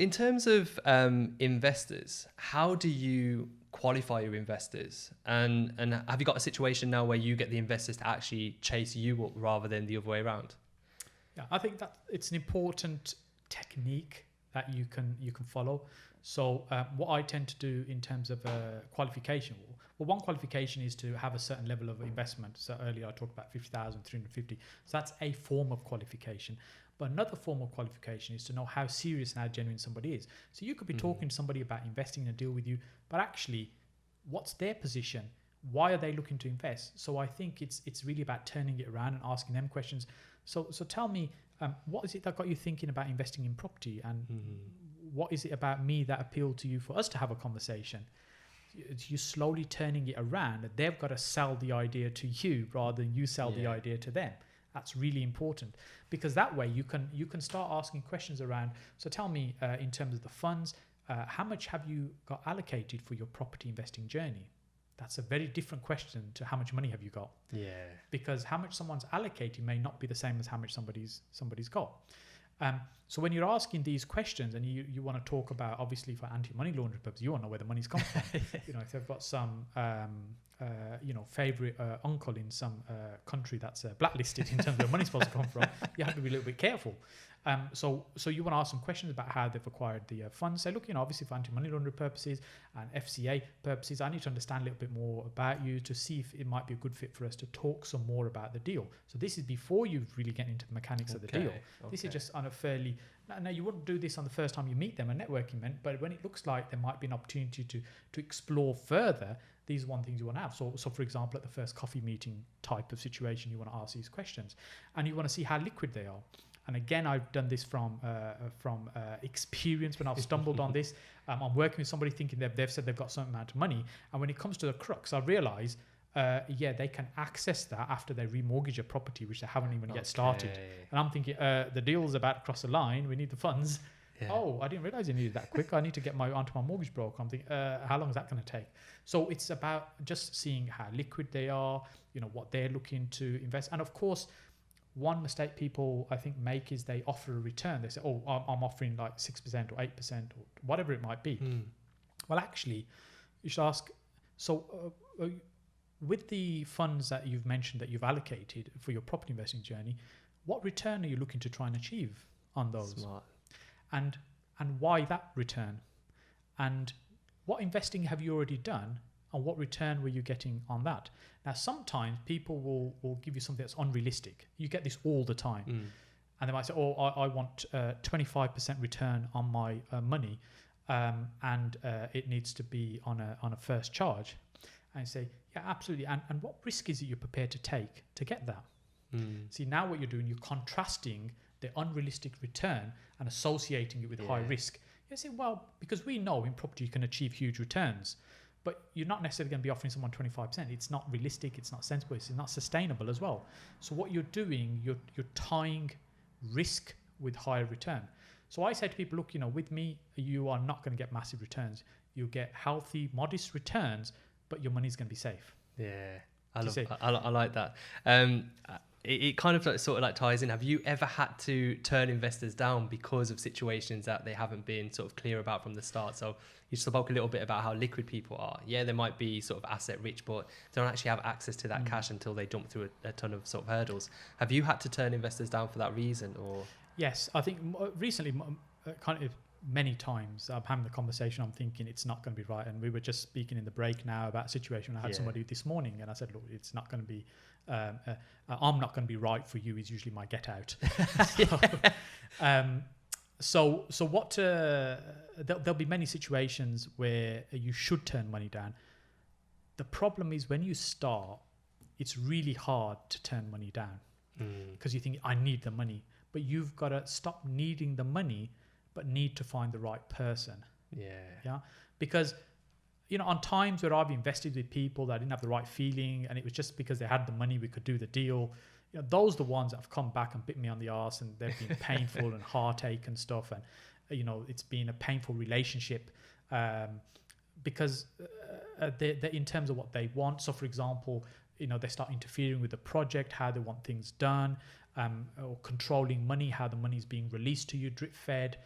in terms of investors, how do you qualify your investors? And have you got a situation now where you get the investors to actually chase you up rather than the other way around? Yeah, I think that it's an important technique that you can follow. So what I tend to do in terms of qualification, well, one qualification is to have a certain level of investment. So earlier I talked about 50,000, 350. So that's a form of qualification. But another form of qualification is to know how serious and how genuine somebody is. So you could be talking to somebody about investing in a deal with you, but actually, what's their position? Why are they looking to invest? So I think it's really about turning it around and asking them questions. So tell me, what is it that got you thinking about investing in property, and what is it about me that appealed to you for us to have a conversation? You're slowly turning it around. They've got to sell the idea to you rather than you sell the idea to them. That's really important, because that way you can start asking questions around. So tell me, in terms of the funds, how much have you got allocated for your property investing journey? That's a very different question to how much money have you got. Yeah. Because how much someone's allocated may not be the same as how much somebody's got. So when you're asking these questions and you want to talk about, obviously for anti-money laundering purposes, you want to know where the money's come from. If they've got some, favorite uncle in some country that's blacklisted in terms of where money's supposed to come from, you have to be a little bit careful. So you want to ask some questions about how they've acquired the funds. Say, look, obviously for anti-money laundering purposes and FCA purposes, I need to understand a little bit more about you to see if it might be a good fit for us to talk some more about the deal. So this is before you really get into the mechanics of the deal. This is just on a fairly... Now, you wouldn't do this on the first time you meet them, a networking event, but when it looks like there might be an opportunity to explore further, these are one things you want to have. So for example, at the first coffee meeting type of situation, you want to ask these questions, and you want to see how liquid they are. And again, I've done this from experience when I've stumbled on this. I'm working with somebody thinking they've said they've got some amount of money, and when it comes to the crux, I realise, they can access that after they remortgage a property, which they haven't even yet started. And I'm thinking, the deal's about to cross the line. We need the funds. Yeah. Oh, I didn't realise you needed that quick. I need to get onto my mortgage broker. I'm thinking, how long is that going to take? So it's about just seeing how liquid they are, what they're looking to invest. And of course, one mistake people, I think, make is they offer a return. They say, oh, I'm offering like 6% or 8% or whatever it might be. Well, actually, you should ask, so with the funds that you've mentioned that you've allocated for your property investing journey, what return are you looking to try and achieve on those? Smart. And why that return? And what investing have you already done? And what return were you getting on that? Now, sometimes people will give you something that's unrealistic. You get this all the time. And they might say, oh, I want 25% return on my money, and it needs to be on a first charge. And you say, yeah, absolutely. And what risk is it you're prepared to take to get that? See, now what you're doing, you're contrasting the unrealistic return and associating it with high risk. You say, well, because we know in property you can achieve huge returns, but you're not necessarily going to be offering someone 25%. It's not realistic, it's not sensible, it's not sustainable as well. So what you're doing, you're tying risk with higher return. So I say to people, look, with me, you are not going to get massive returns. You'll get healthy, modest returns, but your money's going to be safe. Yeah, I like that. It kind of sort of ties in. Have you ever had to turn investors down because of situations that they haven't been sort of clear about from the start? So you spoke a little bit about how liquid people are. Yeah, they might be sort of asset rich, but they don't actually have access to that cash until they jump through a ton of sort of hurdles. Have you had to turn investors down for that reason, or? Yes, I think recently, kind of many times I'm having the conversation, I'm thinking it's not going to be right. And we were just speaking in the break now about a situation. I had somebody this morning and I said, look, it's not going to be, I'm not going to be right for you is usually my get out. So what, there'll be many situations where you should turn money down. The problem is when you start, it's really hard to turn money down because you think, I need the money, but you've got to stop needing the money, but need to find the right person. Yeah. Because, on times where I've invested with people that didn't have the right feeling and it was just because they had the money, we could do the deal. Those are the ones that have come back and bit me on the arse, and they've been painful and heartache and stuff. And, it's been a painful relationship because they're in terms of what they want. So for example, they start interfering with the project, how they want things done, or controlling money, how the money is being released to you, drip fed.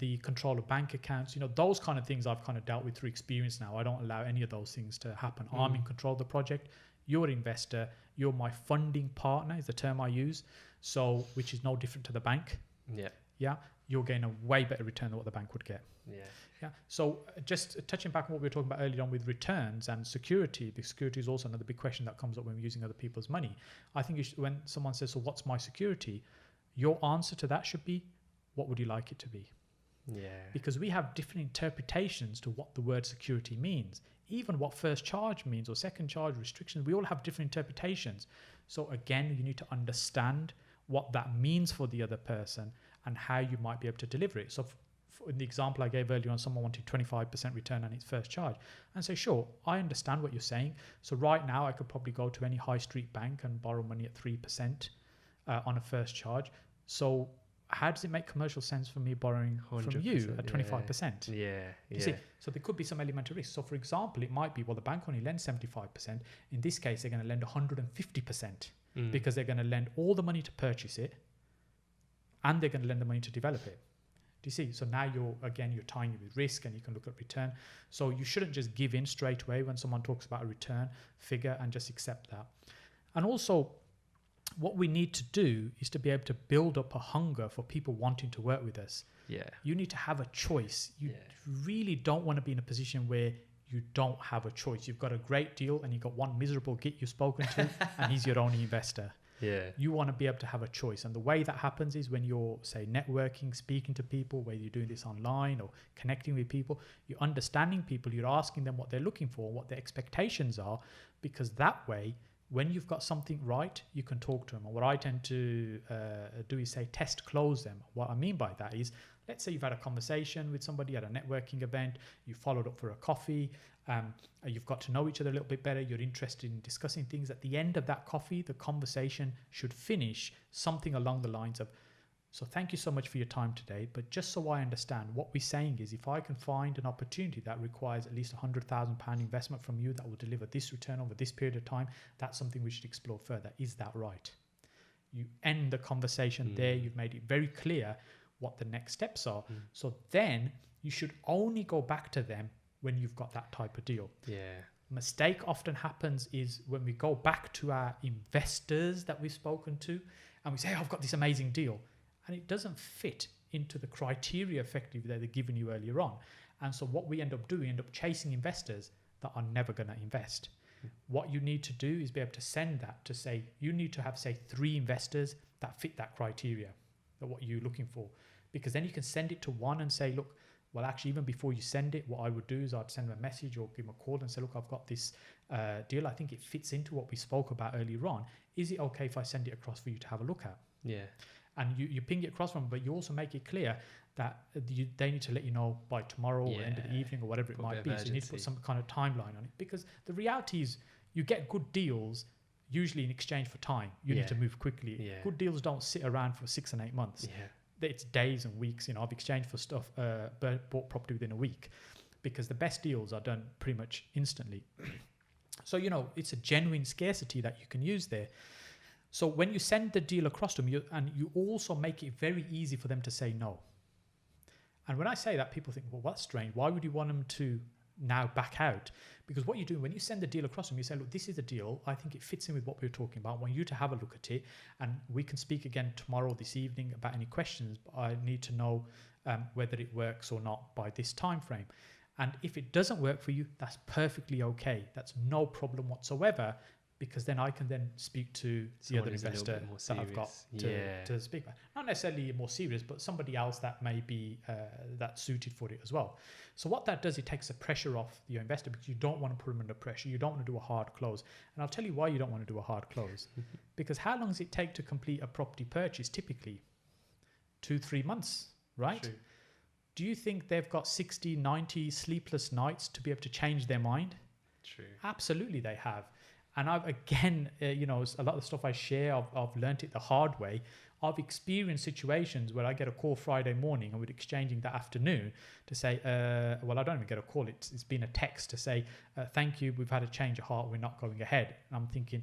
the control of bank accounts, those kind of things I've kind of dealt with through experience now. I don't allow any of those things to happen. I'm in control of the project. You're an investor. You're my funding partner is the term I use. So, which is no different to the bank. Yeah. Yeah. You're getting a way better return than what the bank would get. Yeah. Yeah. So just touching back on what we were talking about earlier on with returns and security, because security is also another big question that comes up when we're using other people's money. I think when someone says, so what's my security? Your answer to that should be, what would you like it to be? Yeah. Because we have different interpretations to what the word security means. Even what first charge means or second charge restrictions, we all have different interpretations. So again, you need to understand what that means for the other person and how you might be able to deliver it. So in the example I gave earlier on, someone wanted 25% return on its first charge and say, sure, I understand what you're saying. So right now I could probably go to any high street bank and borrow money at 3% on a first charge. So how does it make commercial sense for me borrowing from you at 25%? Yeah. You see, so there could be some elemental risk. So for example, it might be, well, the bank only lends 75%. In this case, they're going to lend 150% because they're going to lend all the money to purchase it and they're going to lend the money to develop it. Do you see? So now you're tying it with risk and you can look at return. So you shouldn't just give in straight away when someone talks about a return figure and just accept that. And also, what we need to do is to be able to build up a hunger for people wanting to work with us. Yeah. You need to have a choice. You really don't want to be in a position where you don't have a choice. You've got a great deal and you've got one miserable git you've spoken to and he's your only investor. Yeah. You want to be able to have a choice. And the way that happens is when you're, say, networking, speaking to people, whether you're doing this online or connecting with people, you're understanding people, you're asking them what they're looking for, what their expectations are, because that way, when you've got something right, you can talk to them. And what I tend to do is say, test close them. What I mean by that is, let's say you've had a conversation with somebody at a networking event, you followed up for a coffee, you've got to know each other a little bit better, you're interested in discussing things. At the end of that coffee, the conversation should finish something along the lines of, so thank you so much for your time today, but just so I understand, what we're saying is if I can find an opportunity that requires at least £100,000 investment from you that will deliver this return over this period of time, that's something we should explore further. Is that right? You end the conversation there. You've made it very clear what the next steps are. So then you should only go back to them when you've got that type of deal. Yeah. Mistake often happens is when we go back to our investors that we've spoken to and we say, oh, I've got this amazing deal. And it doesn't fit into the criteria effectively that they're giving you earlier on. And so what we end up doing, chasing investors that are never going to invest. What you need to do is be able to send that to say, you need to have, say, 3 investors that fit that criteria, that what you're looking for. Because then you can send it to one and say, look, well, actually, even before you send it, what I would do is I'd send them a message or give them a call and say, look, I've got this deal. I think it fits into what we spoke about earlier on. Is it okay if I send it across for you to have a look at? Yeah. And you ping it across from them, but you also make it clear that they need to let you know by tomorrow or end of the evening or whatever it might be. So you need to put some kind of timeline on it, because the reality is you get good deals usually in exchange for time. You need to move quickly. Yeah. Good deals don't sit around for 6 and 8 months. Yeah. It's days and weeks. I've exchanged for stuff, bought property within a week, because the best deals are done pretty much instantly. So, it's a genuine scarcity that you can use there. So when you send the deal across to them, you also make it very easy for them to say no. And when I say that, people think, well, that's strange. Why would you want them to now back out? Because what you do when you send the deal across to them, you say, look, this is a deal. I think it fits in with what we were talking about. I want you to have a look at it. And we can speak again tomorrow or this evening about any questions. But I need to know whether it works or not by this time frame. And if it doesn't work for you, that's perfectly okay. That's no problem whatsoever. Because then I can then speak to the other investor that I've got to speak about. Not necessarily more serious, but somebody else that may be that's suited for it as well. So what that does, it takes the pressure off your investor, because you don't want to put them under pressure. You don't want to do a hard close. And I'll tell you why you don't want to do a hard close. Because how long does it take to complete a property purchase? Typically 2-3 months, right? True. Do you think they've got 60, 90 sleepless nights to be able to change their mind? True. Absolutely they have. And I've, again, a lot of the stuff I share, I've learned it the hard way. I've experienced situations where I get a call Friday morning and we're exchanging that afternoon to say, well, I don't even get a call. It's been a text to say, thank you, we've had a change of heart, we're not going ahead. And I'm thinking,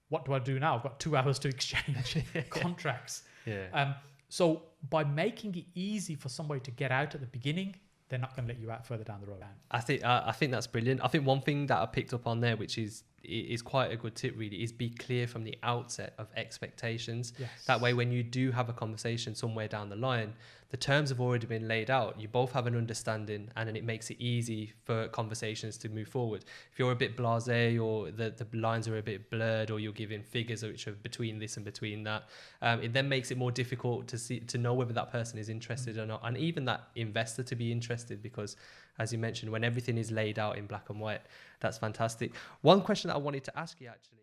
what do I do now? I've got 2 hours to exchange contracts. Yeah. So by making it easy for somebody to get out at the beginning, they're not going to let you out further down the road. I think that's brilliant. I think one thing that I picked up on there, which is quite a good tip really, is be clear from the outset of expectations. Yes. That way, when you do have a conversation somewhere down the line, the terms have already been laid out. You both have an understanding, and then it makes it easy for conversations to move forward. If you're a bit blasé, or the lines are a bit blurred, or you're giving figures which are between this and between that, it then makes it more difficult to know whether that person is interested or not, and even that investor to be interested, because as you mentioned, when everything is laid out in black and white, that's fantastic. One question that I wanted to ask you actually